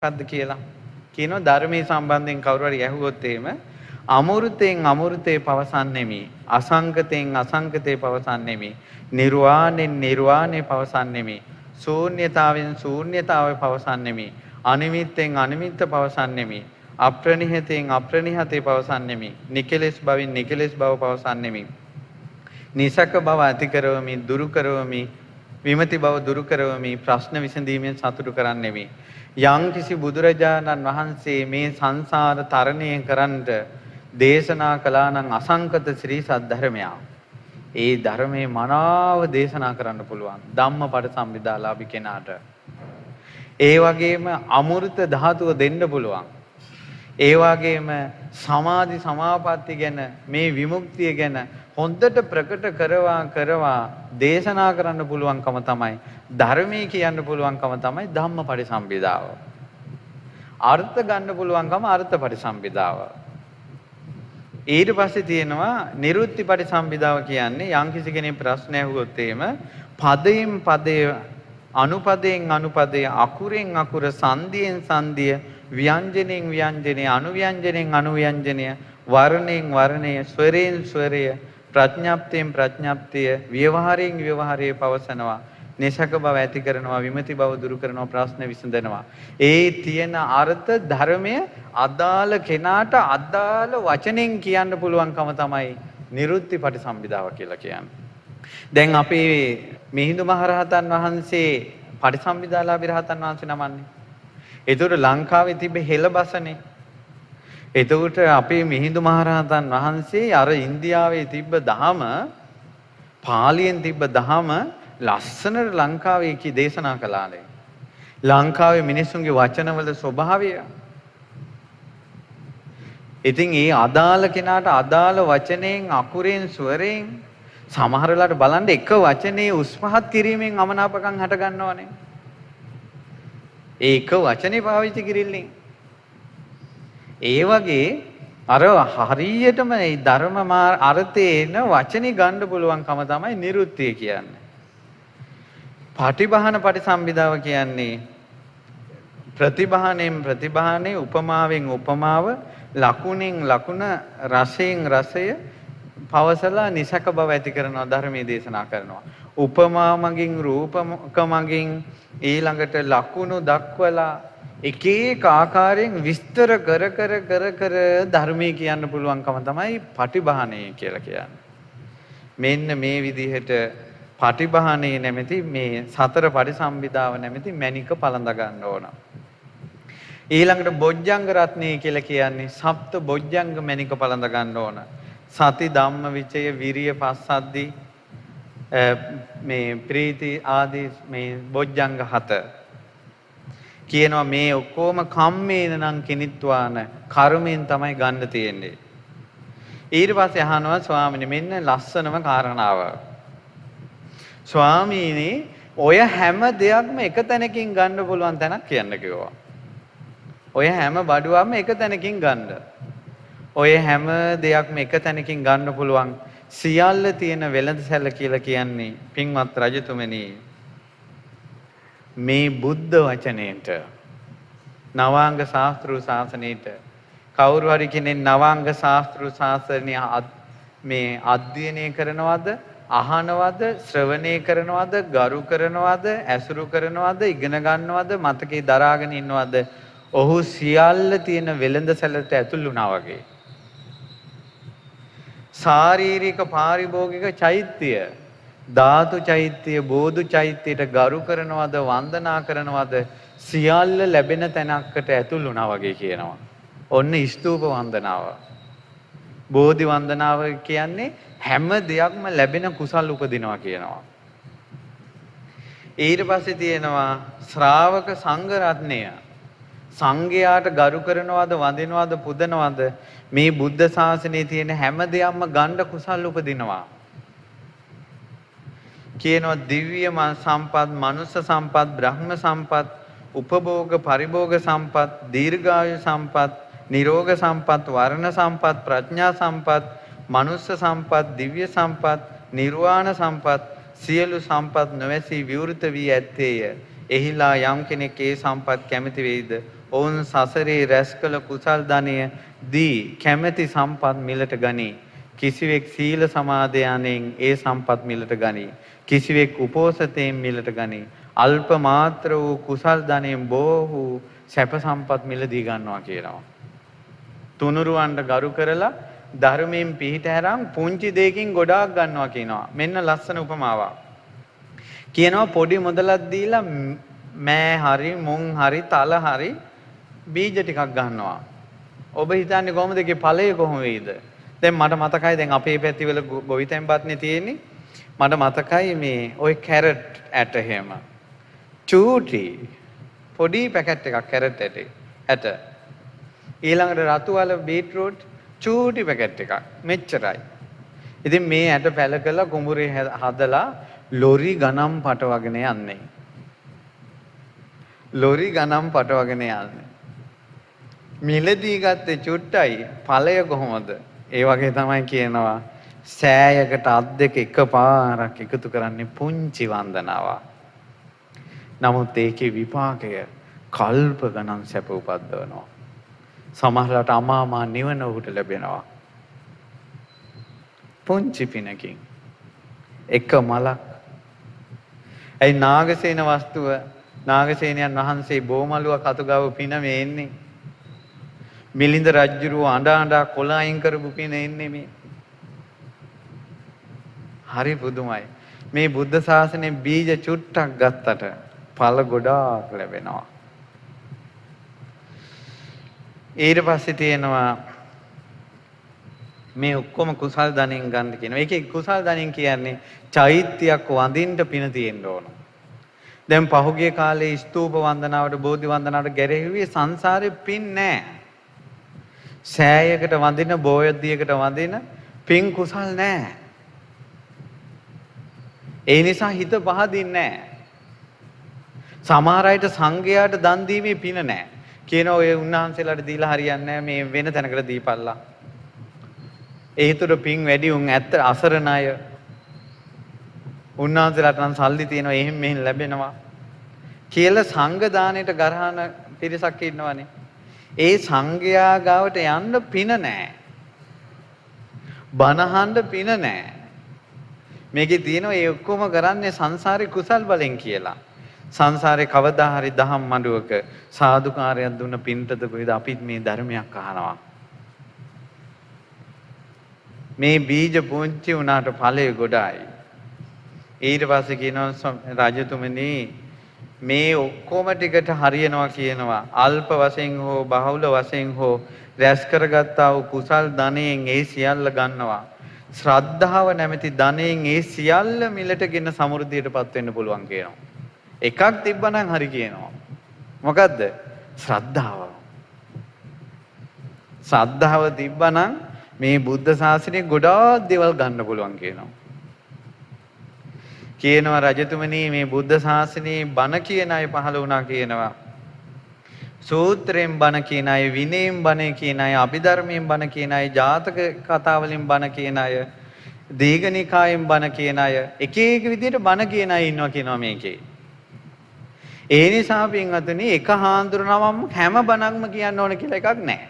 මොකද්ද කියලා. කියනවා ධර්මයේ සම්බන්ධයෙන් කවුරු හරි ඇහුවොත් එහෙම අමෘතයෙන් අමෘතේ පවසන්නෙමි. අසංගතයෙන් අසංගතේ පවසන්නෙමි. නිර්වාණයෙන් නිර්වාණේ පවසන්නෙමි. ශූන්‍යතාවෙන් ශූන්‍යතාවය පවසන්නෙමි. අනිමිත්තෙන් අනිමිත්ත පවසන්නෙමි. අප්‍රනිහතයෙන් අප්‍රනිහතේ පවසන්නෙමි. නිකලෙස් බවින් නිකලෙස් බව පවසන්නෙමි. නිසක බව ඇති කරවමි දුරු කරවමි. විමති බව දුරු කරවමි. ප්‍රශ්න විසඳීමෙන් සතුටු කරන්නෙමි. යම් කිසි බුදුරජාණන් වහන්සේ මේ සංසාර තරණය කරන්නට දේශනා කළා නම් අසංකත ශ්‍රී සද්ධර්මය. ඒ ධර්මයේ මනාව දේශනා කරන්න පුළුවන් ධම්මපට සම්විදාලාභී කෙනාට. ඒ වගේම අමෘත ධාතුව දෙන්න පුළුවන්. ඒ වගේම සමාධි සමාපatti ගැන මේ විමුක්තිය ගැන හොඳට ප්‍රකට කරවා දේශනා කරන්න පුළුවන්කම තමයි ධර්මයේ කියන්න පුළුවන්කම තමයි ධම්මපටිසම්භිදාව. අර්ථ ගන්න පුළුවන්කම අර්ථපටිසම්භිදාව. ඊට පස්සේ තියෙනවා නිරුත්තිපටිසම්භිදාව කියන්නේ යම්කිසි කෙනෙක් ප්‍රශ්න ඇහුවොත් එහෙම පදයෙන් පදය අනුපදයෙන් අනුපදය අකුරෙන් අකුර සංදියෙන් සංදිය ව්‍යංජනෙන් ව්‍යංජනය අනුව්‍යංජනෙන් අනුව්‍යංජනය වර්ණයෙන් වර්ණය ස්වරයෙන් ස්වරය ප්‍රඥාප්තියෙන් ප්‍රඥාප්තිය ව්‍යවහාරයෙන් ව්‍යවහාරය පවසනවා. නිසක බව ඇති කරනවා විමති බව දුරු කරනවා ප්‍රශ්න විසඳනවා. ඒ තියෙන අර්ථ ධර්මය අදාළ කෙනාට අදාළ වචනෙන් කියන්න පුළුවන්කම තමයි නිරුත්ති පටිසම්භිදාව කියලා කියන්නේ. දැන් අපි මිහිඳු මහරහතන් වහන්සේ පටිසම්භිදාලාභී රහතන් වහන්සේ නමන්නේ. ඒතර ලංකාවේ තිබෙ හෙළබසනේ. එතකොට අපේ මිහිඳු මහරහතන් වහන්සේ අර ඉන්දියාවේ තිබ්බ දහම පාලියෙන් තිබ්බ දහම ලස්සනට ලංකාවේ කී දේශනා කළානේ. ලංකාවේ මිනිස්සුන්ගේ වචනවල ස්වභාවය. ඉතින් ඒ අදාළ කෙනාට අදාළ වචනෙන් අකුරෙන් ස්වරයෙන් සමහර වෙලාවට බලන්න එක වචනේ උස්පහත් කිරීමෙන් අමනාපකම් හට ගන්නවනේ. ඒක වචනේ පාවිච්චි කිරිල්ලෙන්. ඒ වගේ අර හරියටම මේ ධර්ම අර්ථේන වචනේ ගන්න පුළුවන්කම තමයි නිරුත්තිය කියන්නේ. පටිභාන පටිසම්භිදාව කියන්නේ ප්‍රතිභාණයෙන් ප්‍රතිභාණේ උපමාවෙන් උපමාව ලකුණෙන් ලකුණ රසයෙන් රසය පවසලා නිසක බව ඇති කරනවා ධර්මයේ දේශනා කරනවා. උපමා මගින් රූපක මගින් ඊළඟට ලකුණු දක්වලා එක එක ආකාරයෙන් විස්තර කර ධර්මයේ කියන්න පුළුවන්කම තමයි පටිභාණේ කියලා කියන්නේ. මෙන්න මේ විදිහට පටිභාණේ නැමැති මේ සතර පරිසම්භිදාව නැමැති මණික පළඳ ගන්න ඕන. ඊළඟට බොජ්ජංග රත්නේ කියලා කියන්නේ සප්ත බොජ්ජංග මණික පළඳ ගන්න ඕන. සති ධම්ම විචය විරිය පස්සද්දි මේ ප්‍රීති ආදී මේ බොජ්ජංග 7 කියනවා මේ ඔක්කොම කම්මේන නම් කිනිත්වාන කර්මයෙන් තමයි ගන්න තියෙන්නේ. ඊට පස්සේ අහනවා ස්වාමීනි මෙන්න ලස්සනම කාරණාව. ස්වාමීනි ඔය හැම දෙයක්ම එක තැනකින් ගන්න පුළුවන් තැනක් කියන්න කිව්වා. ඔය හැම බඩුවක්ම එක තැනකින් ගන්න. ඔය හැම දෙයක්ම එක තැනකින් ගන්න පුළුවන් සියල්ල තියෙන වෙළඳසැල කියලා කියන්නේ පින්වත් රජතුමනි මේ බුද්ධ වචනේට නවාංග ශාස්ත්‍ර ශාසනයට කවුරු හරි කෙනෙක් නවාංග ශාස්ත්‍ර ශාසනය මේ අධ්‍යයනය කරනවද අහනවද ශ්‍රවණය කරනවද ගරු කරනවද ඇසුරු කරනවද ඉගෙන ගන්නවද මතකේ දරාගෙන ඉන්නවද ඔහු සියල්ල තියෙන වෙළඳසැලට ඇතුල් වුණා වගේ. ශාරීරික පාරිභෝගික චෛත්‍ය ධාතු චෛත්‍ය බෝධු චෛත්‍යයට ගරු කරනවද වන්දනා කරනවද සියල්ල ලැබෙන තැනකට ඇතුල් වුණා වගේ කියනවා. ඔන්න ස්තූප වන්දනාව. බෝධි වන්දනාව කියන්නේ හැම දෙයක්ම ලැබෙන කුසල් උපදිනවා කියනවා. ඊට පස්සේ තියෙනවා ශ්‍රාවක සංඝ රත්නය. සංඝයාට ගරු කරනවද වඳිනවද පුදනවද මේ බුද්ධ ශාසනයේ තියෙන හැම දෙයක්ම ගණ්ඩ කුසල් උපදිනවා. කියනවා දිව්‍ය සම්පත්, මනුෂ්‍ය සම්පත්, බ්‍රහ්ම සම්පත්, උපභෝග පරිභෝග සම්පත්, දීර්ඝායු සම්පත්, නිරෝග සම්පත්, වර්ණ සම්පත්, ප්‍රඥා සම්පත්, මනුෂ්‍ය සම්පත්, දිව්‍ය සම්පත්, නිර්වාණ සම්පත් සියලු සම්පත් නොවැසී විවෘත වී ඇත්තේය. එහිලා යම් කෙනෙක් ඒ සම්පත් කැමති වෙයිද ඔවුන් සසරේ රැස් කළ කුසල් ධනය දී කැමැති සම්පත් මිලට ගනී. කිසිවෙක් සීල සමාදයන්ෙන් ඒ සම්පත් මිලට ගනී. කිසිවෙක් උපෝසතයෙන් මිලට ගනී. අල්ප මාත්‍ර වූ කුසල් ධනයෙන් බොහෝ වූ සැප සම්පත් මිලදී ගන්නවා කියනවා. තුනුරුවන්ට ගරු කරලා ධර්මයෙන් පිහිට හැරන් පුංචි දෙයකින් ගොඩාක් ගන්නවා කියනවා. මෙන්න ලස්සන උපමාවක්. කියනවා පොඩි මුදලක් දීලා මෑ හරි මුං හරි තල හරි බීජ ටිකක් ගන්නවා. ඔබ හිතන්නේ කොහොමද ඒකේ ඵලය කොහොම වෙයිද? දැන් මට මතකයි දැන් අපේ පැතිවල ගොවිතැන්පත්නේ තියෙන්නේ. මට මතකයි මේ ওই කැරට් ඇට හැම. චූටි පොඩි පැකට් එකක් කැරට් ඇට. ඊළඟට රතු වල බීට්රූට් චූටි පැකට් එකක්. මෙච්චරයි. ඉතින් මේ ඇට පැල කරලා කුඹුරේ හදලා ලොරි ගණන් පටවගෙන යන්නේ. ලොරි ගණන් පටවගෙන යන්නේ. මිලදී ගත්තේ චුට්ටයි ඵලය කොහොමද? ඒ වගේ තමයි කියනවා සෑයකට අත් දෙක එකපාරක් එකතු කරන්නේ පුංචි වන්දනාවක්. නමුත් ඒකේ විපාකය කල්ප ගණන් සැප උපද්දවනවා. සමහරවිට අමාමා නිවන උහුට ලැබෙනවා. පුංචි පිනකින් එක මලක්. ඒ නාගසේන වස්තුව නාගසේනයන් වහන්සේ බෝමලුව කතුගාව පින මේ එන්නේ. මිලින්ද රජුරුව අඬ අඬ කොළ අයින් කරපු පින එන්නේ මේ. හරි පුදුමයි. මේ බුද්ධ ශාසනයේ බීජ චුට්ටක් ගත්තට ඵල ගොඩාක් ලැබෙනවා. ඊට පස්සේ තියෙනවා මේ ඔක්කොම කුසල් ධනෙන් ගන්න කියනවා. ඒකේ කුසල් ධනෙන් කියන්නේ චෛත්‍යයක් වඳින්න පින තියෙන්න ඕන. දැන් පහුගිය කාලේ ස්තූප වන්දනාවට බෝධි වන්දනාවට ගැරෙහිවි සංසාරේ පින් නැහැ. සෑයකට වඳින බෝධියකට වඳින පින් කුසල් නැහැ. ඒ නිසා හිත පහදින්නේ නැහැ. සමහර අයට සංඝයාට දන් දීමේ පින නැහැ. කියනවා ඔය උන්වහන්සේලාට දීලා හරියන්නේ නැහැ මේ වෙන තැනකට දීපල්ලා. ඒ හිතට පින් වැඩි උන් ඇත්ත අසරණ අය. උන්වහන්සේලාට නම් සල්ලි තියෙනවා එහෙම මෙහෙම ලැබෙනවා. කියලා සංඝ දාණයට ගරහන පිරිසක් ඉන්නවනේ. ඒ සංඝයා ගාවට යන්න පින නැහැ. බණහඬ පින නැහැ. මේකේ තියෙනවා ඒ ඔක්කොම කරන්නේ සංසාරේ කුසල් බලෙන් කියලා. සංසාරේ කවදා හරි දහම් මඬුවක සාදුකාරයක් දුන්න පින්ටද කොයිද අපිත් මේ ධර්මයක් අහනවා. මේ බීජ පුංචි වුණාට ඵලය ගොඩයි. ඊට පස්සේ කියනවා රජතුමනි මේ ඔක්කොම ටිකට හරියනවා කියනවා. අල්ප වශයෙන් හෝ බහුල වශයෙන් හෝ රැස් කරගත්තා වූ කුසල් ධනයෙන් ඒ සියල්ල ගන්නවා. ශ්‍රද්ධාව නැමැති ධනයෙන් ඒ සියල්ල මිලටගෙන සමෘද්ධියටපත් වෙන්න පුළුවන් කියනවා. එකක් තිබ්බනම් හරි කියනවා. මොකද්ද? ශ්‍රද්ධාව. ශ්‍රද්ධාව තිබ්බනම් මේ බුද්ධ ශාසනය ගොඩාක් දේවල් ගන්න පුළුවන් කියනවා. කියනවා රජතුමනි මේ බුද්ධ ශාසනයේ බණ කියන අය පහළ වුණා කියනවා. සූත්‍රයෙන් බණ කියන අය, විනයෙන් බණ කියන අය, අභිධර්මයෙන් බණ කියන අය, ජාතක කතා වලින් බණ කියන අය, දීඝනිකායෙන් බණ කියන අය, එක එක විදිහට බණ කියන අය ඉන්නවා කියනවා මේකේ. ඒ නිසා පින්වතුනි එක හාමුදුරුවම හැම බණක්ම කියන්න ඕන කියලා එකක් නැහැ.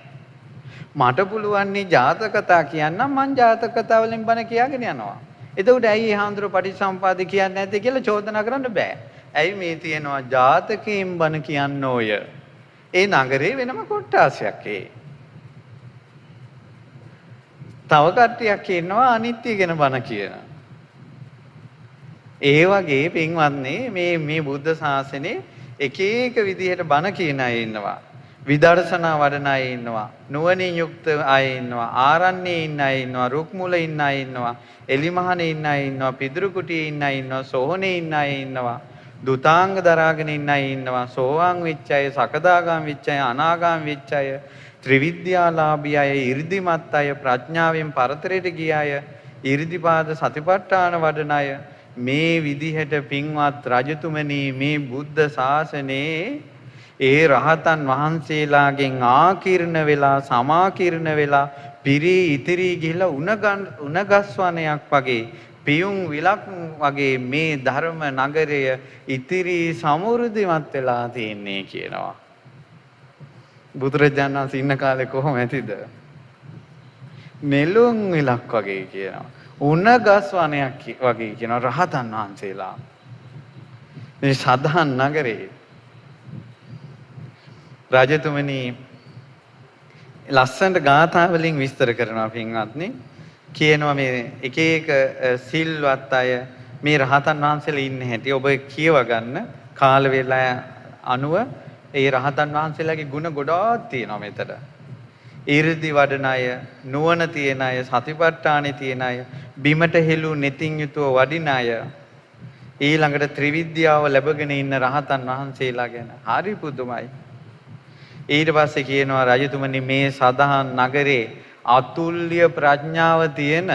මට පුළුවන් නේ ජාතක කතා කියන්නම් මං ජාතක කතා වලින් බණ කියාගෙන යනවා. එතකොට ඇයි හාමුදුරුවෝ පටිච්චසමුපාද කියන්නේ නැත්තේ කියලා චෝදනා කරන්න බෑ. ඇයි මේ තියෙනවා ජාතකයෙන් බණ කියන්න ඕය. ඒ නගරේ වෙනම කොට්ටාසයක් ඒ. තව කට්ටියක් ඉන්නවා අනිත්‍ය ගැන බණ කියන. ඒ වගේ පින්වත්නි මේ බුද්ධ ශාසනේ එක එක විදිහට බණ කියන අය ඉන්නවා. විදර්ශනා වඩන අය ඉන්නවා. නුවණින් යුක්ත අය ඉන්නවා. ආරණ්‍යයේ ඉන්න අය ඉන්නවා. රුක් මුල ඉන්න අය ඉන්නවා. එලිමහනේ ඉන්න අය ඉන්නවා. පිදුරු කුටියේ ඉන්න අය ඉන්නවා. සෝහනේ ඉන්න අය ඉන්නවා. දුතාංග දරාගෙන ඉන්න අය ඉන්නවා. සෝවාන් වෙච්ච අය, සකදාගාම වෙච්ච අය, අනාගාම වෙච්ච අය, ත්‍රිවිද්‍යාලාභී අය, 이르දිමත් අය, ප්‍රඥාවෙන් පරතරයට ගිය අය, 이르දිපාද සතිපට්ඨාන වඩන අය මේ විදිහට පින්වත් රජතුමනි මේ බුද්ධ ශාසනයේ ඒ රහතන් වහන්සේලාගෙන් ආකීර්ණ වෙලා සමාකීර්ණ වෙලා පිරී ඉතිරි ගිහිලා උණගස්වනයක් වගේ පියුම් විලක් වගේ මේ ධර්ම නගරය ඉතිරි සමෘද්ධිමත් වෙලා තියෙන්නේ කියනවා. බුදුරජාණන් වහන්සේ ඉන්න කාලේ කොහොම ඇතිද? නෙළුම් විලක් වගේ කියනවා. උණ ගස් වනයක් වගේ කියනවා රහතන් වහන්සේලා. මේ සදහන් නගරේ රජතුමනි ලස්සනට ගාථා වලින් විස්තර කරනවා පින්වත්නි. කියනවා මේ එක එක සිල්වත් අය මේ රහතන් වහන්සේලා ඉන්නේ හැටි ඔබ කියව ගන්න කාල වේලා අනුව ඒ රහතන් වහන්සේලාගේ ගුණ ගොඩාක් තියෙනවා මෙතන. ඊර්ති වඩන අය, නුවණ තියෙන අය, සතිපට්ඨානෙ තියෙන අය, බිමට හෙළු netin යුතුව වඩින අය, ඊළඟට ත්‍රිවිද්‍යාව ලැබගෙන ඉන්න රහතන් වහන්සේලා ගැන හරි පුදුමයි. ඊට පස්සේ කියනවා රජතුමනි මේ සදහන් නගරේ අතුල්‍ය ප්‍රඥාව තියෙන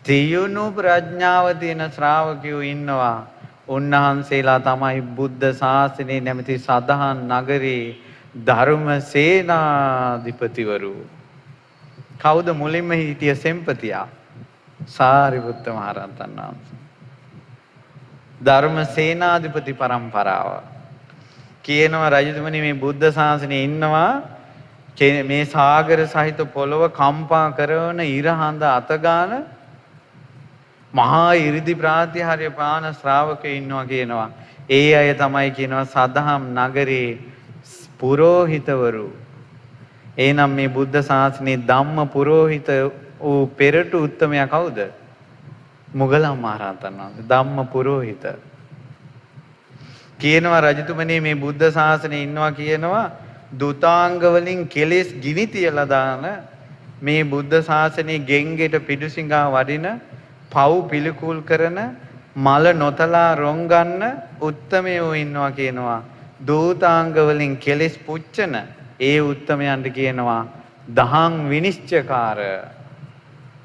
තියුණු ප්‍රඥාව තියෙන ශ්‍රාවකයෝ ඉන්නවා. උන්වහන්සේලා තමයි බුද්ධ ශාසනයේ නැමැති සදහන් නගරේ ධර්ම සේනාධිපතිවරු. කවුද මුලින්ම හිටිය සෙන්පතියා? සාරිපුත්ත මහ රහතන් වහන්සේ. ධර්ම සේනාධිපති පරම්පරාව. කියනවා රජතුමනි මේ බුද්ධ ශාසනයේ ඉන්නවා මේ සාගර සහිත පොළව කම්පා කරන ඉරහඳ අතගාන මහා 이르දි ප්‍රාතිහාර්ය පාන ශ්‍රාවකයෝ ඉන්නවා කියනවා. ඒ අය තමයි කියනවා සදහම් නගරේ පුරෝහිතවරු. එහෙනම් මේ බුද්ධ ශාසනයේ ධම්ම පුරෝහිත වූ පෙරට උත්තමයා කවුද? මුගලන් මහරහතන් වහන්සේ ධම්ම පුරෝහිත. කියනවා රජතුමනි මේ බුද්ධ ශාසනයේ ඉන්නවා කියනවා දුතාංග වලින් කෙලෙස් ගිනි තියලා දාන මේ බුද්ධ ශාසනයේ ගෙන්ගෙට පිඩුසිඟා වඩින පව් පිළිකුල් කරන මල නොතලා රොන් ගන්න උත්තමයෝ ඉන්නවා කියනවා. දූතාංග වලින් කෙලෙස් පුච්චන ඒ උත්තමයන්ට කියනවා දහං විනිශ්චයකාර.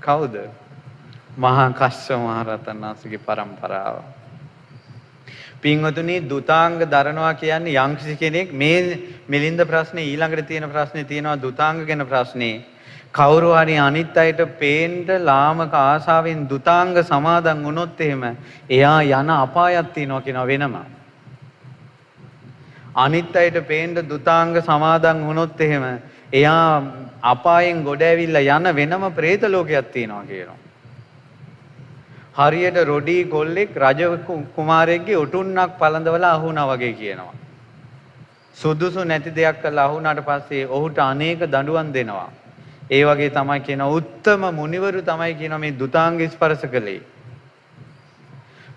කවුද? මහා කස්සප මහ රහතන් වහන්සේගේ පරම්පරාව. පින්වතුනි දුතාංග දරනවා කියන්නේ යම්කිසි කෙනෙක් මේ මිලින්ද ප්‍රශ්නේ ඊළඟට තියෙන ප්‍රශ්නේ තියෙනවා දුතාංග ගැන ප්‍රශ්නේ. කවුරු හරි අනිත් අයට පේන්න ලාමක ආශාවෙන් දුතාංග සමාදන් වුණොත් එහෙම එයා යන අපායක් තියෙනවා කියන වෙනම. අනිත් අයට පේන්න දුතාංග සමාදන් වුණොත් එහෙම එයා අපායෙන් ගොඩ ඇවිල්ලා යන වෙනම പ്രേත ලෝකයක් තියෙනවා කියනවා. හරියට රොඩි කොල්ලෙක් රජ කුමාරයෙක්ගේ ඔටුන්නක් පළඳවලා අහුණා වගේ කියනවා. සුදුසු නැති දෙයක් කළා අහුණාට පස්සේ ඔහුට අනේක දඬුවම් දෙනවා. ඒ වගේ තමයි කියන උත්තම මුනිවරු තමයි කියන මේ දුතාංග ස්පර්ශ කළේ.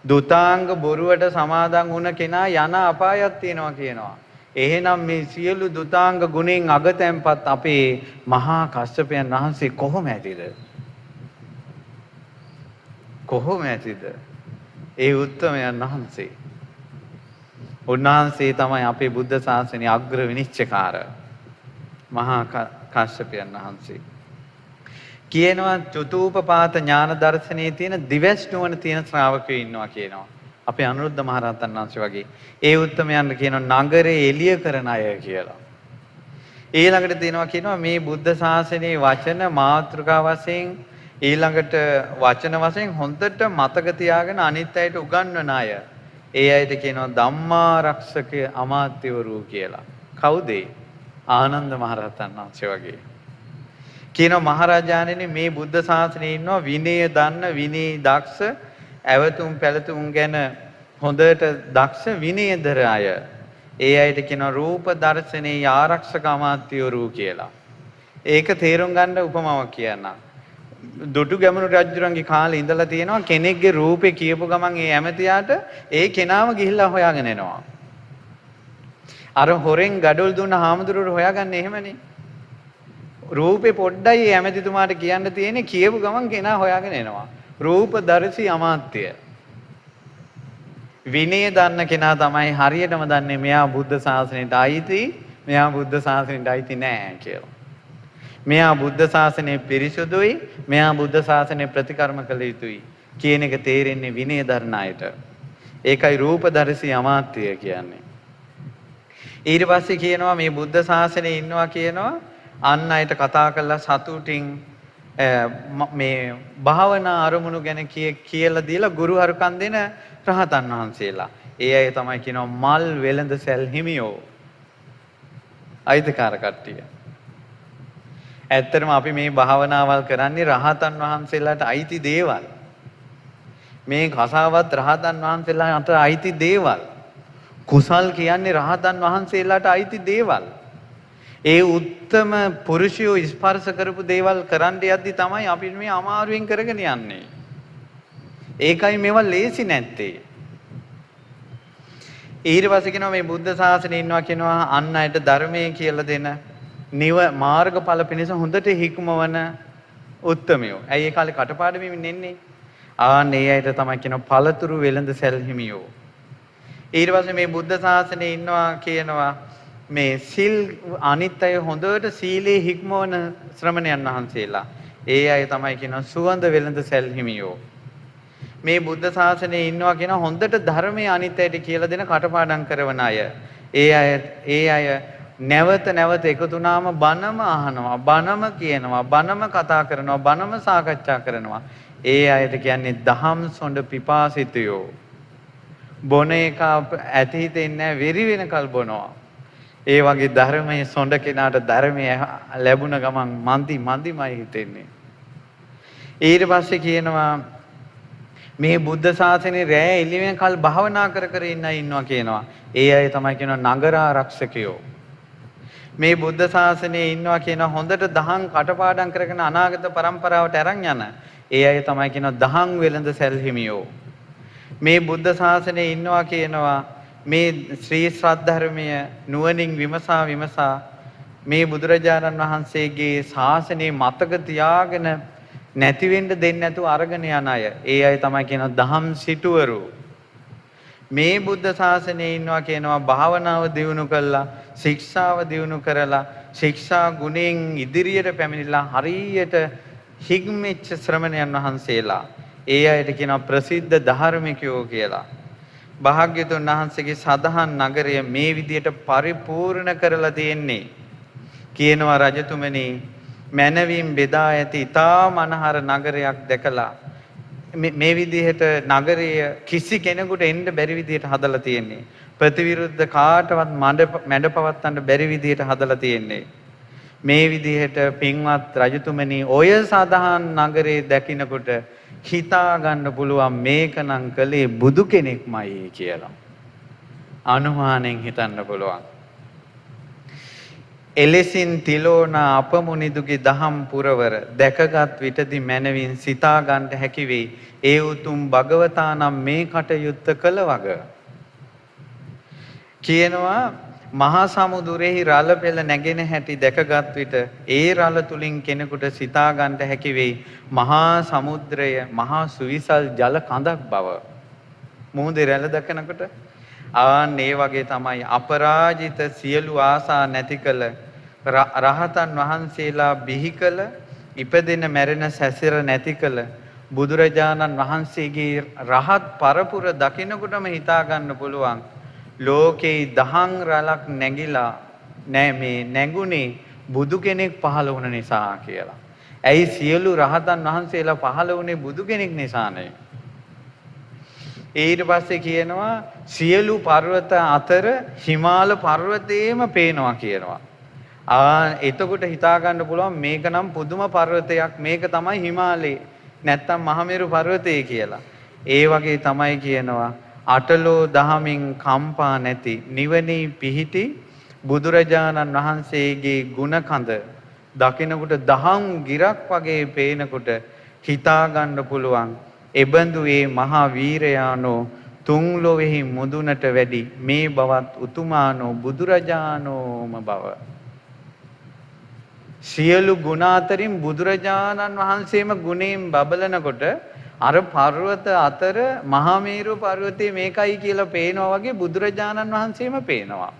දුතාංග බොරුවට සමාදන් වුණ කෙනා යන අපායක් තියෙනවා කියනවා. එහෙනම් මේ සියලු දුතාංග ගුණෙන් අගතැන්පත් අපේ මහා කස්සපයන් වහන්සේ කොහොම ඇතිද? කොහොම ඇතිද? ඒ උත්තමයන් වහන්සේ. උන්වහන්සේ තමයි අපේ බුද්ධ ශාසනයේ අග්‍ර විනිශ්චයකාර මහා කස්සපයන් වහන්සේ. කියනවා චතුූපපාත ඥාන දර්ශනයේ තියෙන දිවස් නුවණ තියෙන ශ්‍රාවකයෝ ඉන්නවා කියනවා. අපේ අනුරුද්ධ මහ රහතන් වහන්සේ වගේ. ඒ උත්තමයන්ට කියනවා නගරේ එළිය කරන අය කියලා. ඊළඟට තියෙනවා මේ බුද්ධ ශාසනයේ වචන මාතෘකා වශයෙන් ඊළඟට වචන වශයෙන් හොඳට මතක තියාගෙන අනිත් අයට උගන්වන අය. ඒ අයට කියනවා ධම්මාරක්ෂක අමාත්‍යවරු කියලා. කවුද? ආනන්ද මහ රහතන් වහන්සේ වගේ. කියනවා මහරජාණෙනි මේ බුද්ධ ශාසනයේ ඉන්නවා විනය දන්න විනය දක්ෂ ඇවතුම් පැලතුම් ගැන හොඳට දක්ෂ විනයදර අය. ඒ අයට කියනවා රූප දර්ශනයේ ආරක්ෂක අමාත්‍යවරු කියලා. ඒක තේරුම් ගන්න උපමාවක් කියන්නම්. දොටු ගැමුණු රජුරන්ගේ කාලේ ඉඳලා තියෙනවා කෙනෙක්ගේ රූපේ කියපු ගමන් ඒ ඇමතියාට ඒ කෙනාව ගිහිල්ලා හොයාගෙන එනවා. අර හොරෙන් gadol දුන්න හාමුදුරුවෝ හොයාගන්නේ එහෙමනේ. රූපේ පොඩ්ඩයි ඒ ඇමතිතුමාට කියන්න තියෙන්නේ කියපු ගමන් කෙනා හොයාගෙන එනවා. රූපදර්ශී අමාත්‍ය. විනය දන්න කෙනා තමයි හරියටම දන්නේ මෙයා බුද්ධ ශාසනයට අයිති, මෙයා බුද්ධ ශාසනයට අයිති නෑ කියලා. මෙයා බුද්ධ ශාසනය පිරිසුදුයි, මෙයා බුද්ධ සාසනය ප්‍රතිකර්ම කළ යුතුයි කියන එක තේරෙන්නේ විනය දරන අයට. ඒකයි රූපදර්ශී අමාත්‍ය කියන්නේ. ඊට පස්සේ කියනවා මේ බුද්ධ ශාසනයේ ඉන්නවා කියනවා අන් අයට කතා කරලා සතුටින් මේ භාවනා අරමුණු ගැන කියලා දීලා ගුරු හරුකම් දෙන රහතන් වහන්සේලා. ඒ අය තමයි කියනවා මල් වෙළඳ සැල් හිමියෝ. අයිතිකාර කට්ටිය. ඇත්තටම අපි මේ භාවනාවල් කරන්නේ රහතන් වහන්සේලාට අයිති දේවල්. මේ කසාවත් රහතන් වහන්සේලා අතර අයිති දේවල්. කුසල් කියන්නේ රහතන් වහන්සේලාට අයිති දේවල්. ඒ උත්තම පුරුෂයෝ ස්පර්ශ කරපු දේවල් කරන්න යද්දි තමයි අපි මේ අමාරුවෙන් කරගෙන යන්නේ. ඒකයි මේවා ලේසි නැත්තේ. ඊට පස්සේ කියනවා මේ බුද්ධ ශාසනයේ ඉන්නවා කියනවා අන් අයට ධර්මයේ කියලා දෙන මාර්ගඵල පිණිස හොඳට හික්මවන උත්තමයෝ. ඇයි ඒ කාලේ කටපාඩමින් එන්නේ? ආන්නේ අයට තමයි කියනවා පළතුරු වෙළඳ සැල් හිමියෝ. ඊට පස්සේ මේ බුද්ධ ශාසනයේ ඉන්නවා කියනවා මේ සිල් අනිත් අය හොඳට සීලේ හික්මවන ශ්‍රමණයන් වහන්සේලා. ඒ අය තමයි කියනවා සුවඳ වෙළඳ සැල් හිමියෝ. මේ බුද්ධ ශාසනයේ ඉන්නවා කියන හොඳට ධර්මයේ අනිත් අයට කියලා දෙන කටපාඩම් කරන අය. ඒ අය නැවත නැවත එකතු වුණාම බණම අහනවා, බණම කියනවා, බණම කතා කරනවා, බණම සාකච්ඡා කරනවා. ඒ අයට කියන්නේ දහම් සොඬ පිපාසිතයෝ. බොන එක ඇති හිතෙන්නේ නැහැ, වෙරි වෙනකල් බොනවා. ඒ වගේ ධර්මයේ සොඬ කෙනාට ධර්මයේ ලැබුණ ගමන් මන්දිමයි හිතෙන්නේ. ඊට පස්සේ කියනවා මේ බුද්ධ ශාසනයේ රැය එළි වෙනකල් භාවනා කර ඉන්නවා කියනවා. ඒ අය තමයි කියනවා නගර ආරක්ෂකයෝ. මේ බුද්ධ ශාසනයේ ඉන්නවා කියනවා හොඳට දහම් කටපාඩම් කරගෙන අනාගත પરම්පරාවට අරන් යන. ඒ අය තමයි කියනවා දහම් වෙළඳ සැල් හිමියෝ. මේ බුද්ධ ශාසනයේ ඉන්නවා කියනවා මේ ශ්‍රී සද්ධර්මය නුවණින් විමසා මේ බුදුරජාණන් වහන්සේගේ ශාසනයේ මතක තියාගෙන නැති වෙන්න දෙන්නේ නැතුව අරගෙන යන අය. ඒ අය තමයි කියනවා දහම් සිටුවරු. මේ බුද්ධ ශාසනයේ ඉන්නවා කියනවා භාවනාව දියුණු කළා, ශික්ෂාව දියුණු කරලා, ශික්ෂා ගුණයෙන් ඉදිරියට පැමිණිලා හරියට හික්මෙච්ච ශ්‍රමණයන් වහන්සේලා. ඒ අයට කියනවා ප්‍රසිද්ධ ධාර්මිකයෝ කියලා. භාග්‍යතුන් වහන්සේගේ සදහන් නගරය මේ විදියට පරිපූර්ණ කරලා තියෙන්නේ. කියනවා රජතුමනි මනවින් බෙදා ඇති ඊතා මනහර නගරයක් දැකලා මේ විදිහට නගරය කිසි කෙනෙකුට එන්න බැරි විදිහට හදලා තියෙන්නේ. ප්‍රතිවිරුද්ධ කාටවත් මැඩ පවත්තන්න බැරි විදිහට හදලා තියෙන්නේ. මේ විදිහට පින්වත් රජතුමනි ඔය සදහන් නගරේ දකින්නකොට හිතා ගන්න පුළුවන් මේකනම් කලේ බුදු කෙනෙක්මයි කියලා. අනුමානෙන් හිතන්න පුළුවන්. එලෙසින් තිලෝණ අපමුනිදුගේ දහම් පුරවර දැකගත් විටදී මනවින් සිතා ගන්නට හැකි වෙයි. ඒ උතුම් භගවතානම් මේ කටයුත්ත කළ වග. කියනවා මහා සමුදුරෙහි රළ පෙළ නැගෙන හැටි දැකගත් විට ඒ රළ තුලින් කෙනෙකුට සිතා ගන්නට හැකි වෙයි. මහා සමුද්‍රය මහා සුවිසල් ජල කඳක් බව. මුහුදේ රැළ දකිනකොට ආන් ඒ වගේ තමයි අපරාජිත සියලු ආසා නැති කළ රහතන් වහන්සේලා බිහි කළ ඉපදෙන මැරෙන සැසිර නැති කළ බුදුරජාණන් වහන්සේගේ රහත් පරපුර දකිනකොටම හිතා ගන්න පුළුවන් ලෝකේ දහං රලක් නැගිලා මේ නැගුණේ බුදු කෙනෙක් පහළ වුණ නිසා කියලා. ඇයි සියලු රහතන් වහන්සේලා පහළ වුණේ බුදු කෙනෙක් නිසානේ. ඊට පස්සේ කියනවා සියලු පර්වත අතර හිමාල පර්වතයේම පේනවා කියනවා. එතකොට හිතා ගන්න පුළුවන් මේක නම් පුදුම පර්වතයක්, මේක තමයි හිමාලය නැත්තම් මහමෙරු පර්වතය කියලා. ඒ වගේ තමයි කියනවා අටලෝ දහමින් කම්පා නැති නිවනේ පිහිටි බුදුරජාණන් වහන්සේගේ ගුණ කඳ දකිනකොට දහම් ගිරක් වගේ පේනකොට හිතා ගන්න පුළුවන් එබඳු ඒ මහා වීරයානෝ තුන් ලොවේහි මුදුනට වැඩි මේ බවත් උතුමානෝ බුදුරජාණෝම බව. සියලු ගුණ අතරින් බුදුරජාණන් වහන්සේම ගුණයෙන් බබලනකොට අර පර්වත අතර මහා මේරු පර්වතයේ මේකයි කියලා පේනවා වගේ බුදුරජාණන් වහන්සේම පේනවා.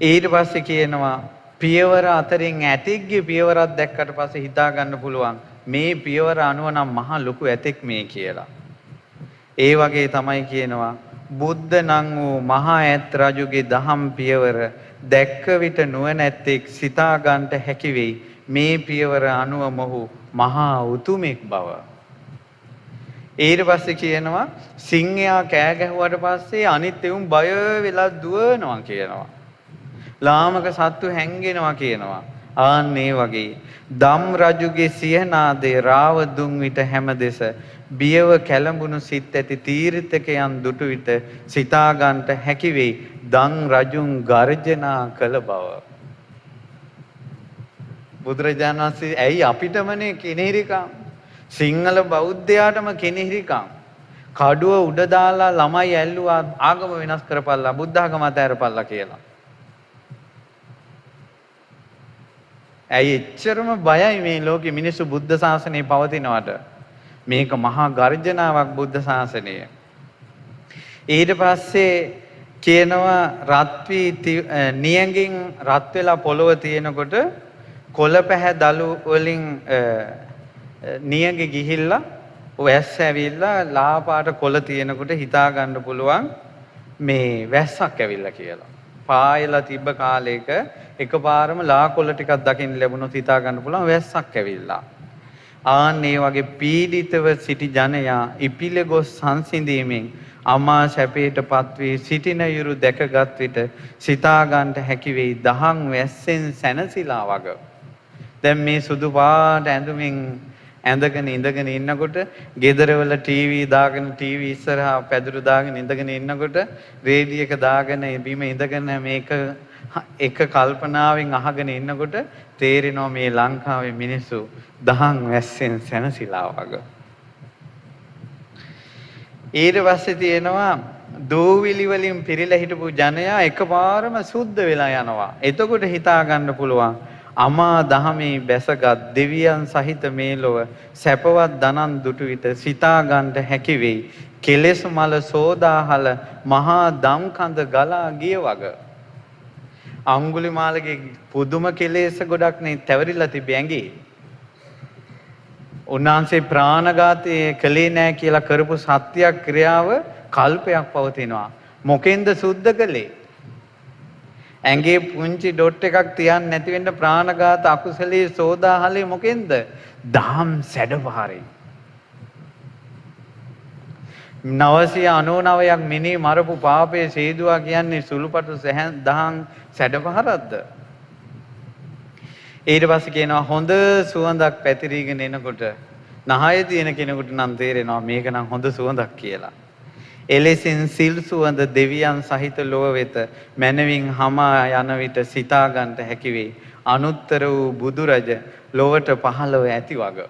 ඊට පස්සේ කියනවා පියවර අතරින් ඇතෙක්ගේ පියවරක් දැක්කට පස්සේ හිතා ගන්න පුළුවන් මේ පියවර අනුව නම් මහා ලොකු ඇතෙක් මේ කියලා. ඒ වගේ තමයි කියනවා බුද්ධ නම් වූ මහා ඈත් රජුගේ දහම් පියවර දැක්ක විට නුවණැත්තෙක් සිතා ගන්නට හැකි වෙයි. මේ පියවර අනුව මොහු මහා උතුමෙක් බව. ඊට පස්සේ කියනවා සිංහයා කෑ ගැහුවට පස්සේ අනිත් එවුන් බය වෙලා දුවනවා කියනවා. ලාමක සත්තු හැංගෙනවා කියනවා. ආන්නේ වගේ දම් රජුගේ සියනාදේ රාව දුන් විට හැම දෙස බියව කැළඹුණු සිත් ඇති තීර්ථකයන් දුටු විට සිතා ගන්නට හැකි වෙයි දන් රජුන් ගර්ජනා කළ බව. බුදුරජාණන් වහන්සේ ඇයි අපිටමනේ කෙනෙහිරිකම් සිංහල බෞද්ධයාටම කෙනෙහිරිකම් කඩුව උඩ දාලා ළමයි ඇල්ලුවා ආගම වෙනස් කරපල්ලා බුද්ධ ආගම අතහැරපල්ලා කියලා. ඇයි එච්චරම බයයි මේ ලෝකෙ මිනිස්සු බුද්ධ ශාසනය පවතිනවට? මේක මහා ගර්ජනාවක් බුද්ධ ශාසනය. ඊට පස්සේ කියනවා රත් වී නියඟින් රත් වෙලා පොළව තියෙනකොට කොළ පැහැ දළු වලින් නියඟ ගිහිල්ලා වැස්ස ඇවිල්ලා ලාපාට කොළ තියෙනකොට හිතා ගන්න පුළුවන් මේ වැස්සක් ඇවිල්ලා කියලා. පායලා තිබ්බ කාලයක එකපාරම ලා කොළ ටිකක් දකින්න ලැබුණොත් හිතා ගන්න පුළුවන් වැස්සක් ඇවිල්ලා. ආන්නේ වගේ පීඩිතව සිටි ජනයා ඉපිල ගොස් සංසිඳීමෙන් අමා සැපයටපත් වී සිටින යුරු දැකගත් විට සිතා ගන්නට හැකි වෙයි දහම් වැස්සෙන් සැනසීලා වග. දැන් මේ සුදු පාට ඇඳුමින් ඇඳගෙන ඉඳගෙන ඉන්නකොට ගෙදරවල ටීවී දාගෙන ටීවී ඉස්සරහා පැදුරු දාගෙන ඉඳගෙන ඉන්නකොට රේඩියෝ එක දාගෙන බිම ඉඳගෙන මේක එක කල්පනාවෙන් අහගෙන ඉන්නකොට තේරෙනවා මේ ලංකාවේ මිනිස්සු දහම් වැස්සෙන් සැනසීලා වගේ. ඊට පස්සේ තියෙනවා දෝවිලි වලින් පිරීලා හිටපු ජනයා එකපාරම සුද්ධ වෙලා යනවා. එතකොට හිතා ගන්න පුළුවන් අමා දහමේ බැසගත් දෙවියන් සහිත මේ ලොව සැපවත් දනන් දුටු විට සිතා ගන්නට හැකි වෙයි කෙලෙස් මල සෝදාහල මහා දම් කඳ ගලා ගිය වගේ. අඟුලිමාලගේ පුදුම කෙලෙස් ගොඩක් නේ තැවරිලා තිබේ ඇඟේ. උන්වහන්සේ ප්‍රාණඝාතය කළේ නැහැ කියලා කරපු සත්‍යක්‍රියාව කල්පයක් පවතිනවා. මොකෙන්ද සුද්ධ කළේ? ඇඟේ පුංචි ඩොට් එකක් තියන්න නැති වෙන්න ප්‍රාණඝාත අකුසලයේ සෝදාහලේ මොකෙන්ද? දහම් සැඩපහරෙන්. 999ක් මිනී මරපු පාපයේ සේදුවා කියන්නේ සුළුපටු දහම් සැඩපහරක්ද? ඊට පස්සේ කියනවා හොඳ සුවඳක් පැතිරීගෙන එනකොට නහය තියෙන කෙනෙකුට නම් තේරෙනවා මේක නම් හොඳ සුවඳක් කියලා. එලෙසින් සිල් සුවඳ දෙවියන් සහිත ලොව වෙත මනවින් හමා යන විට සිතා ගන්නට හැකි වේ. අනුත්තර වූ බුදු රජ ලොවට පහළව ඇති වග.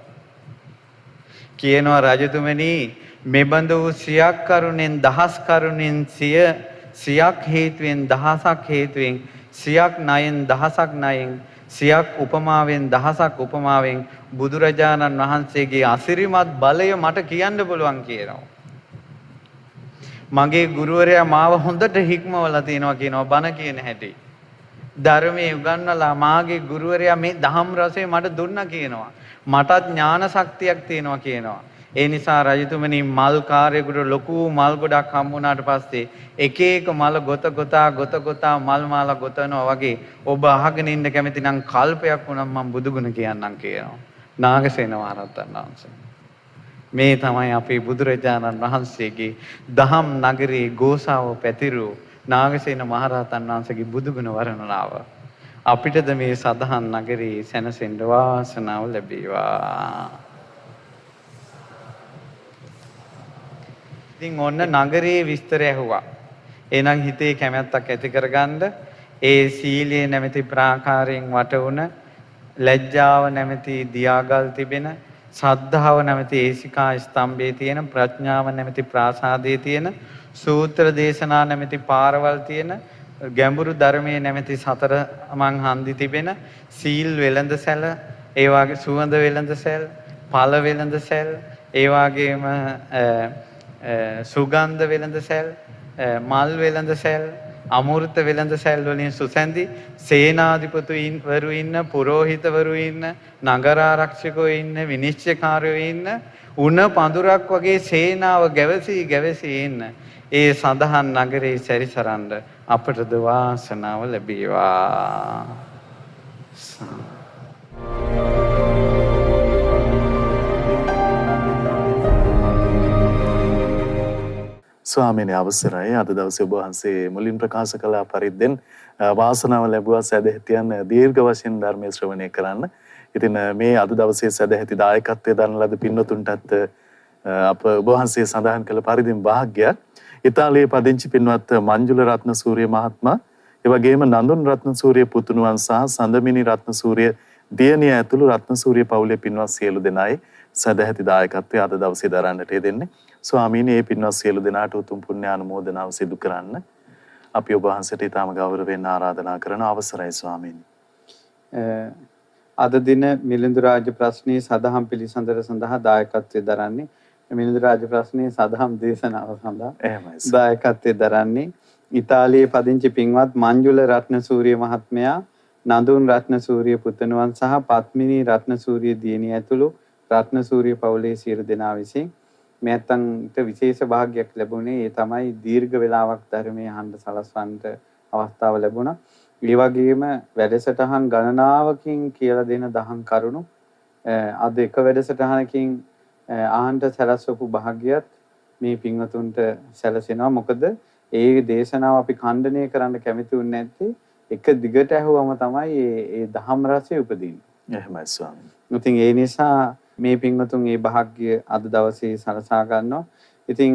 කියනවා රජතුමනි මෙබඳු සියක් කරුණෙන් දහස් කරුණෙන් සියක් හේතුවෙන් දහසක් හේතුවෙන් සියක් ණයෙන් දහසක් ණයෙන් සියක් උපමාවෙන් දහසක් උපමාවෙන් බුදුරජාණන් වහන්සේගේ අසිරිමත් බලය මට කියන්න පුළුවන් කියනවා. මගේ ගුරුවරයා මාව හොඳට හික්මවලා තියෙනවා කියනවා බණ කියන හැටි. ධර්මයේ උගන්වලා මාගේ ගුරුවරයා මේ දහම් රසය මට දුන්නා කියනවා. මටත් ඥාන ශක්තියක් තියෙනවා කියනවා. ඒ නිසා රජතුමනි මල් කාර්යයකට ලොකු මල් ගොඩක් හම්බුණාට පස්සේ එක එක මල ගොත ගොතා මල් මාලා ගොතනවා වගේ ඔබ අහගෙන ඉන්න කැමති නම් කල්පයක් වුණා මම බුදුගුණ කියන්නම් කියනවා. නාගසේන මහරහතන් වහන්සේ. මේ තමයි අපේ බුදුරජාණන් වහන්සේගේ දහම් නගරේ ගෝසාව පැතිරූ නාගසේන මහරහතන් වහන්සේගේ බුදුගුණ වර්ණනාව. අපිටද මේ සදහන් නගරේ සැනසෙන්න වාසනාව ලැබේවා. ඉතින් ඔන්න නගරේ විස්තර ඇහුවා. එහෙනම් හිතේ කැමැත්තක් ඇති කරගන්න ඒ සීලයේ නැමැති ප්‍රාකාරයෙන් වට වුණ ලැජ්ජාව නැමැති දියාගල් තිබෙන ශ්‍රද්ධාව නැමැති ඒසිකා ස්තම්භයේ තියෙන ප්‍රඥාව නැමැති ප්‍රාසාදයේ තියෙන සූත්‍ර දේශනා නැමැති පාරවල් තියෙන ගැඹුරු ධර්මයේ නැමැති සතර මං හන්දි තිබෙන සීල් වෙළඳසැල ඒ වාගේ සුවඳ වෙළඳසැල් ඵල වෙළඳසැල් ඒ වාගේම සුගන්ධ වෙළඳසැල් මල් වෙළඳසැල් අමෘත වෙළඳසැල් වලින් සුසැඳි සේනාධිපතිවරු වරු ඉන්න පුරෝහිතවරු ඉන්න නගරාරක්ෂකයෝ ඉන්න විනිශ්චයකාරයෝ ඉන්න උණ පඳුරක් වගේ සේනාව ගැවසී ඉන්න ඒ සඳහන් නගරේ සැරිසරන්න අපටද වාසනාව ලැබේවා. ස්වාමීනි අවසරයි. අද දවසේ ඔබ වහන්සේ මුලින් ප්‍රකාශ කළ පරිද්දෙන් වාසනාව ලැබුවා සදැහැතියන් දීර්ඝ වශයෙන් ධර්මයේ ශ්‍රවණය කරන්න. ඉතින් මේ අද දවසේ සදැහැති දායකත්වයේ දරන ලද පින්වතුන්ටත් අප ඔබ වහන්සේ සඳහන් කළ පරිදිම වාග්යක් ඉතාලියේ පදිංචි පින්වත් මංජුල රත්නසූරිය මහත්මයා, ඒ වගේම නඳුන් රත්නසූරිය පුතුණුවන් සහ සඳමිනි රත්නසූරිය දියණිය ඇතුළු රත්නසූරිය පවුලේ පින්වත් සියලු දෙනායි සදැහැති දායකත්වයේ අද දවසේ දරන්නට යෙදෙන්නේ. ස්වාමීනි, මේ පින්වත් සියලු දෙනාට උතුම් පුණ්‍ය ආනුමෝදනාව සිදු කරන්න අපි ඔබ වහන්සේට ඊටම ගෞරවයෙන් ආරාධනා කරන අවසරයි ස්වාමීනි. අද දින මිලිඳු රාජ ප්‍රශ්නයේ සදහම් පිළිසඳර සඳහා දායකත්වයේ දරන්නේ මිලිඳු රාජ ප්‍රශ්නයේ සදහම් දේශනාව සඳහා දායකත්වයේ දරන්නේ ඉතාලියේ පදිංචි පින්වත් මංජුල රත්නසූරිය මහත්මයා, නඳුන් රත්නසූරිය පුතණුවන් සහ පත්මිනී රත්නසූරිය දියණිය ඇතුළු රත්නසූරිය පවුලේ සියලු දෙනා විසින් මෙයන්ට විශේෂ භාග්යක් ලැබුණේ. ඒ තමයි දීර්ඝ වේලාවක් ධර්මයේ අහන්න සලස්වන්නට අවස්ථාව ලැබුණා. ඒ වගේම වැඩසටහන් ගණනාවකින් කියලා දෙන දහම් කරුණු අද එක වැඩසටහනකින් අහන්න සැලසවපු භාග්‍යයත් මේ පින්වතුන්ට සැලසෙනවා. මොකද ඒ දේශනාව අපි ඛණ්ඩනය කරන්න කැමති වුනේ නැත්තේ එක දිගට ඇහුවම තමයි ඒ දහම් රසය උපදින්නේ. එහෙමයි ස්වාමීනි. ඉතින් ඒ නිසා මේ පින්වතුන් මේ භාග්‍ය අද දවසේ සලසා ගන්නවා. ඉතින්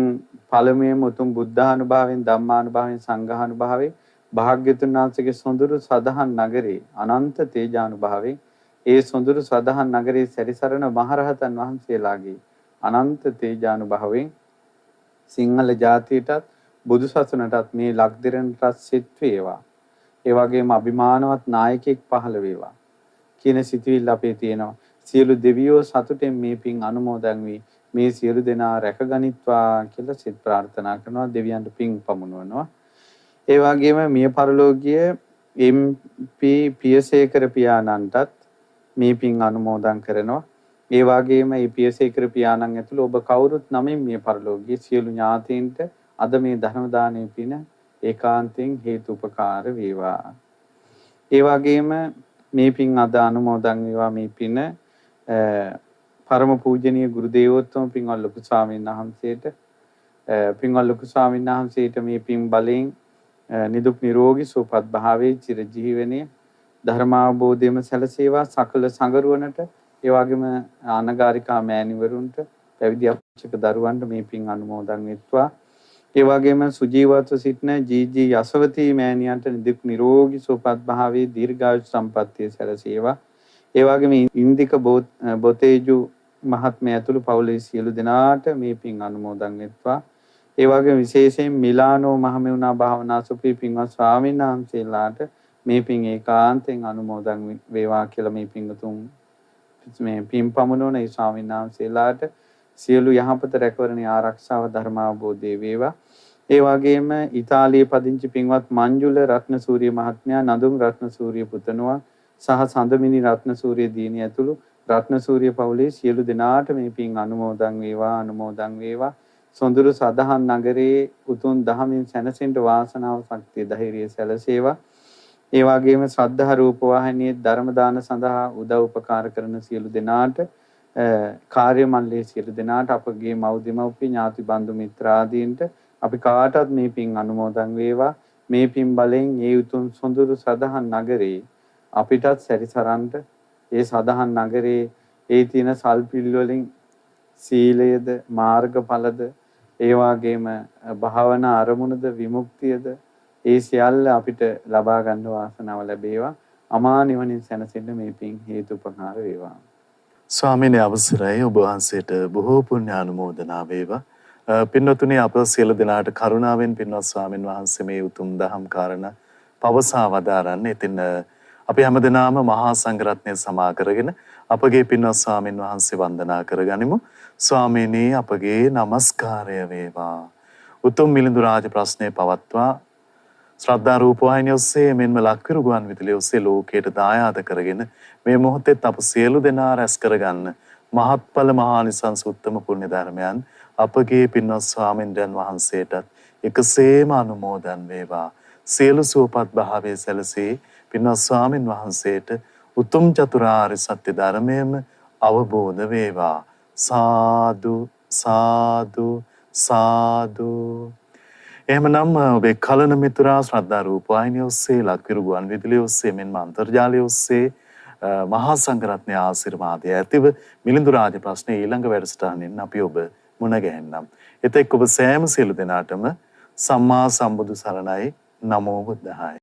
පළමුවෙන්ම උතුම් බුද්ධානුභාවයෙන්, ධම්මානුභාවයෙන්, සංඝානුභාවයෙන් භාග්‍යතුන් වහන්සේගේ සොඳුරු සදහන් නගරේ අනන්ත තේජානුභාවයෙන් ඒ සොඳුරු සදහන් නගරේ සැරිසරන මහරහතන් වහන්සේලාගේ අනන්ත තේජානුභාවයෙන් සිංහල ජාතියටත් බුදු සසුනටත් මේ ලක්දිරණටත් සිත් වේවා. ඒ වගේම අභිමානවත් නායකයෙක් පහළ වේවා කියන සිතුවිල්ල අපේ තියෙනවා. සියලු දෙවියෝ සතුටෙන් මේ පින් අනුමෝදන් වී මේ සියලු දෙනා රැකගනිත්වා කියලා සිත ප්‍රාර්ථනා කරනවා. දෙවියන්ට පින් පමුණවනවා. ඒ වගේම මිය පරලෝකීය MP පියසේකර පියාණන්ටත් මේ පින් අනුමෝදන් කරනවා. ඒ වගේම මේ පියසේකර පියාණන් ඇතුළු ඔබ කවුරුත් නමින් මිය පරලෝකීය සියලු ඥාතීන්ට අද මේ ධර්ම දානයේ පින ඒකාන්තයෙන් හේතු උපකාර වේවා. ඒ වගේම මේ පින් අද අනුමෝදන් වේවා. මේ පින පරම පූජනීය ගුරු දේවෝත්තම පින්වත් ලොකු ස්වාමීන් වහන්සේට මේ පින් බලෙන් නිදුක් නිරෝගී සුවපත් භාවයේ චිරජීවනයේ ධර්මාවබෝධයම සැලසේවා. සකල සංගරුවනට ඒ වගේම අනගාരികා මෑණිවරුන්ට පැවිදි අපච්චක දරුවන්ට මේ පින් අනුමෝදන් වෙත්වා. ඒ වගේම සුජීවත්ව සිටින ජීජී යසවතී මෑණියන්ට නිදුක් නිරෝගී සුවපත් භාවයේ දීර්ඝායු සම්පන්නිය සැලසේවා. ඒ වගේම ඉන්දික බොතේජු මහත්මයා ඇතුළු පවුලේ සියලු දෙනාට මේ පින් අනුමෝදන් වෙත්වා. ඒ වගේම විශේෂයෙන් මිලානෝ මහමෙවුනා භාවනා සුපී පින්වත් ස්වාමීන් වහන්සේලාට මේ පින් ඒකාන්තයෙන් අනුමෝදන් වේවා කියලා මේ පින්තුන් මේ පින් පමුණුන ඒ ස්වාමීන් වහන්සේලාට සියලු යහපත රැකවරණේ ආරක්ෂාව ධර්මාවබෝධය වේවා. ඒ වගේම ඉතාලියේ පදිංචි පින්වත් මංජුල රත්නසූරිය මහත්මයා, නඳුන් රත්නසූරිය පුතණුවන් සහ සඳමිනි රත්නසූරිය දියණිය ඇතුළු රත්නසූරිය පවුලේ සියලු දෙනාට මේ පින් අනුමෝදන් වේවා. සොඳුරු සදහන් නගරයේ උතුම් දහමින් සැනසෙන්න වාසනාව, ශක්තිය, ධෛර්යය සැලසේවා. ඒ වගේම ශ්‍රද්ධා රූප වාහිනියේ ධර්ම දාන සඳහා උදව් උපකාර කරන සියලු දෙනාට, කාර්ය මණ්ඩලයේ සියලු දෙනාට, අපගේ මව්දෙමව්පිය ඥාති බන්දු මිත්‍රාදීන්ට අපි කාටත් මේ පින් අනුමෝදන් වේවා. මේ පින් බලෙන් ඒ උතුම් සොඳුරු සදහන් නගරේ අපිටත් සැරිසරන්ට, ඒ සදහන් නගරේ ඒ තියෙන සල්පිල් වලින් සීලයද, මාර්ගඵලද, ඒ වගේම භාවනා අරමුණද, විමුක්තියද ඒ සියල්ල අපිට ලබා ගන්න වාසනාව ලැබේවා. අමා නිවනින් සැනසෙන්න මේ පින් හේතුපකාර වේවා. ස්වාමීනි අවසරයි. ඔබ වහන්සේට බොහෝ පුණ්‍ය අනුමෝදනා වේවා. පින්වතුනි, අප සියලු දෙනාට කරුණාවෙන් පින්වත් ස්වාමින් වහන්සේ මේ උතුම් දහම් කාරණා පවසා වදාරන්නේ. ඉතින් අපි හැමදෙනාම මහා සංඝරත්නය සමා කරගෙන අපගේ පින්වත් ස්වාමින් වහන්සේ වන්දනා කරගනිමු. ස්වාමීනි, අපගේ নমස්කාරය වේවා. උතුම් මිලිඳු රාජ ප්‍රශ්නය පවත්වා ශ්‍රද්ධා රූප වාහිනිය ඔස්සේ මෙන්ම ලක්විරු ගුවන් විදුලිය ඔස්සේ ලෝකයට දායාද කරගෙන මේ මොහොතේත් අප සියලු දෙනා රැස් කරගන්න මහත්ඵල මහානිසංස උත්තම පුණ්‍ය ධර්මයන් අපගේ පින්වත් ස්වාමින්දයන් වහන්සේටත් එකසේම අනුමෝදන් වේවා. සියලු සුවපත් භාවයේ සැලසී පින්වත් ස්වාමින් වහන්සේට උතුම් චතුරාර්ය සත්‍ය ධර්මයම අවබෝධ වේවා. සාදු සාදු සාදු. එහෙමනම් ඔබේ කලන මිතුරා ශ්‍රද්ධා රූපවාහිනිය ඔස්සේ ලක්විරු ගුවන් විදුලිය ඔස්සේ මෙන්ම අන්තර්ජාලය ඔස්සේ මහා සංඝරත්නය ආශිර්වාදය ඇතිව මිලිඳු රාජ ප්‍රශ්නයේ ඊළඟ වැඩසටහනින් අපි ඔබ මුණ ගැහෙන්නම්. එතෙක් ඔබ සෑම සියලු දෙනාටම සම්මා සම්බුදු සරණයි. නමෝ බුද්ධාය.